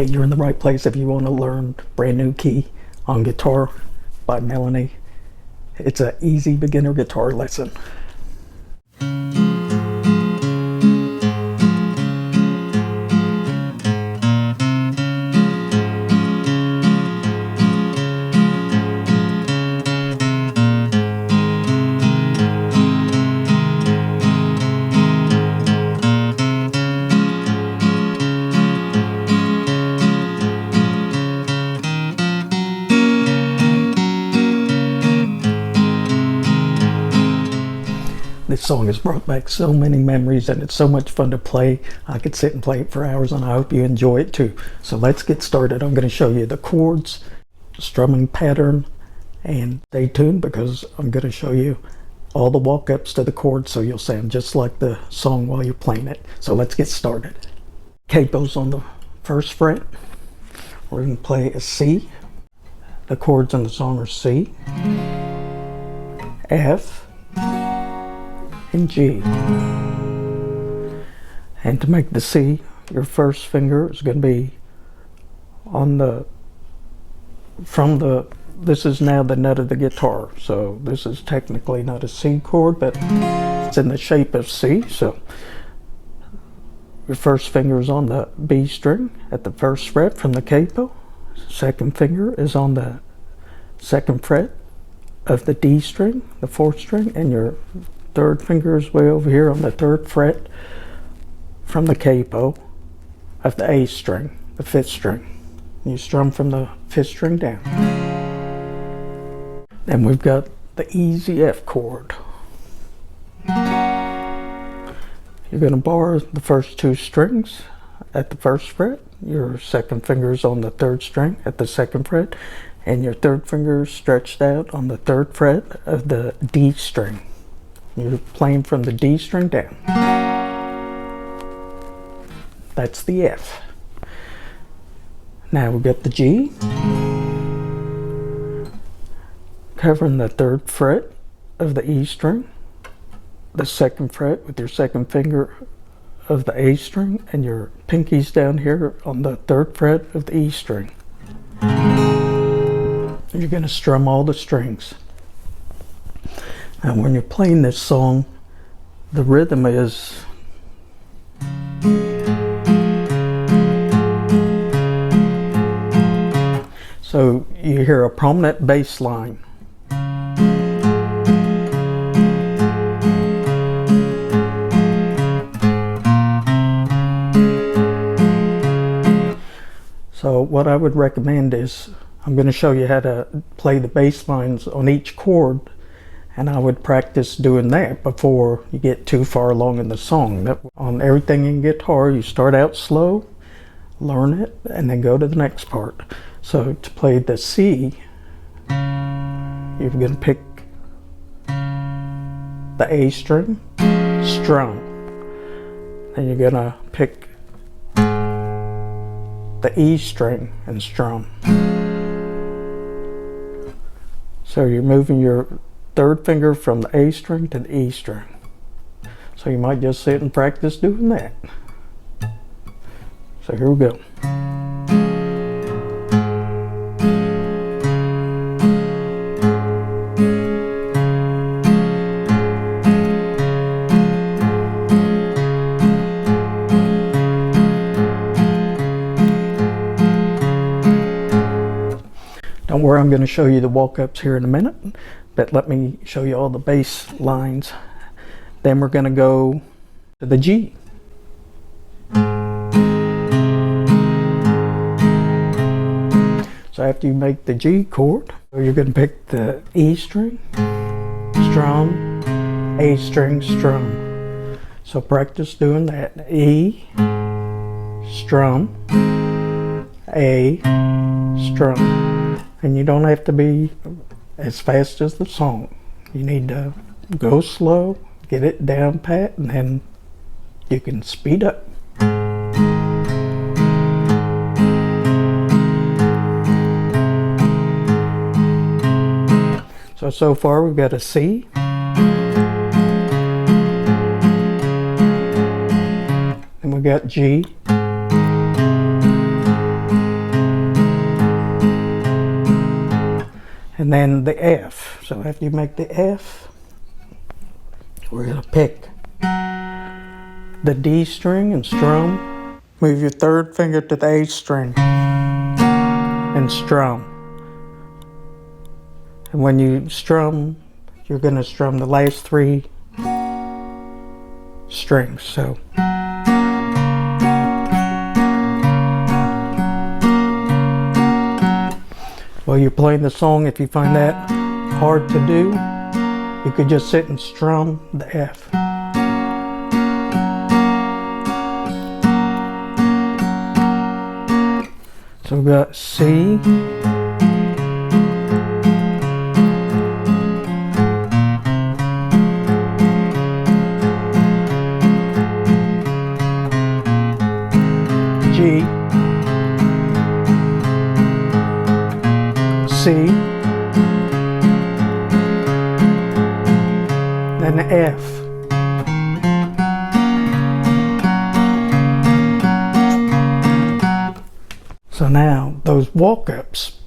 Hey, you're in the right place if you want to learn brand new key on guitar by Melanie. It's an easy beginner guitar lesson. This song has brought back so many memories and it's so much fun to play. I could sit and play it for hours and I hope you enjoy it too. So let's get started. I'm going to show you the chords, strumming pattern, and stay tuned because I'm going to show you all the walk-ups to the chords so you'll sound just like the song while you're playing it. So let's get started. Capo's on the first fret. We're going to play a C. The chords in the song are C, F, and G. And to make the C, your first finger is going to be on this is now the nut of the guitar. So this is technically not a C chord, but it's in the shape of C. So your first finger is on the B string at the first fret from the capo. Second finger is on the second fret of the D string, the fourth string, and your third finger is way over here on the third fret from the capo of the A string, the fifth string. You strum from the fifth string down. Then we've got the easy F chord. You're going to bar the first two strings at the first fret. Your second finger is on the third string at the second fret, and your third finger is stretched out on the third fret of the D string. You're playing from the D string down. That's the F. Now we've got the G. Covering the third fret of the E string, the second fret with your second finger of the A string, and your pinky's down here on the third fret of the E string. You're going to strum all the strings. Now when you're playing this song, the rhythm is so you hear a prominent bass line. So what I would recommend is I'm going to show you how to play the bass lines on each chord, and I would practice doing that before you get too far along in the song. On everything in guitar, you start out slow, learn it, and then go to the next part. So to play the C, you're going to pick the A string, strum. Then you're going to pick the E string and strum. So you're moving your third finger from the A string to the E string. So you might just sit and practice doing that. So here we go. Don't worry, I'm going to show you the walk-ups here in a minute, but let me show you all the bass lines. Then we're going to go to the G. So after you make the G chord, you're going to pick the E string, strum, A string, strum. So practice doing that. E, strum, A, strum. And you don't have to be as fast as the song. You need to go slow, get it down pat, and then you can speed up. So far we've got a C, and we got G, and then the F. So after you make the F, we're going to pick the D string and strum. Move your third finger to the A string and strum. And when you strum, you're going to strum the last 3 strings. So while you're playing the song, if you find that hard to do, you could just sit and strum the F. So we've got C, G, C, then the F. So now those walk-ups,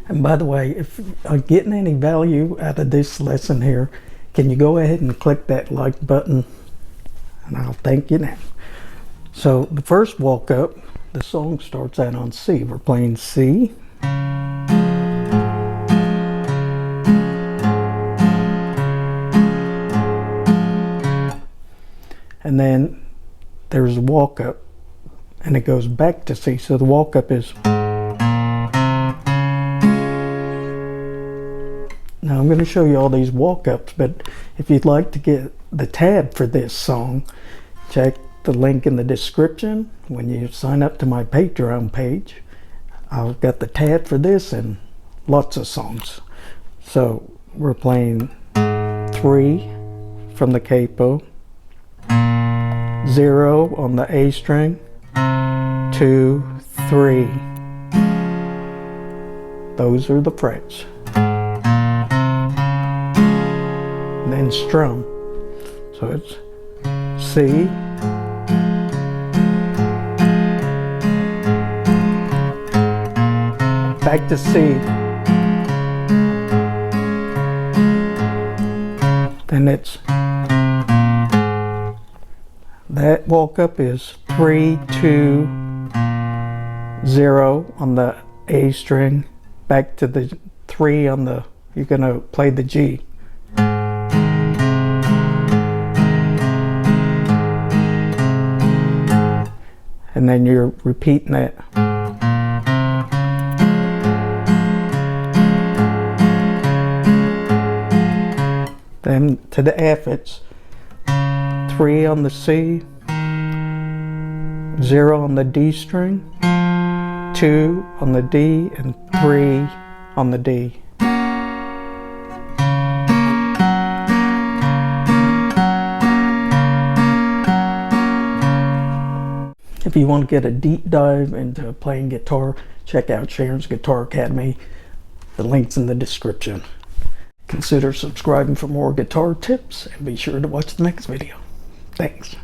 and by the way, if you're getting any value out of this lesson here, can you go ahead and click that like button, and I'll thank you now. So the first walk-up, the song starts out on C. We're playing C, and then there's a walk-up, and it goes back to C. So the walk-up is... Now I'm going to show you all these walk-ups, but if you'd like to get the tab for this song, check the link in the description. When you sign up to my Patreon page, I've got the tab for this and lots of songs. So we're playing 3 from the capo, 0 on the A string, 2, 3. Those are the frets. And then strum. So it's C, back to C, then it's, that walk up is 3, 2, 0 on the A string, back to the 3 on the, you're going to play the G. And then you're repeating that. Then to the F, it's 3 on the C, 0 on the D string, 2 on the D, and 3 on the D. If you want to get a deep dive into playing guitar, check out Sharon's Guitar Academy. The link's in the description. Consider subscribing for more guitar tips, and be sure to watch the next video. Thanks.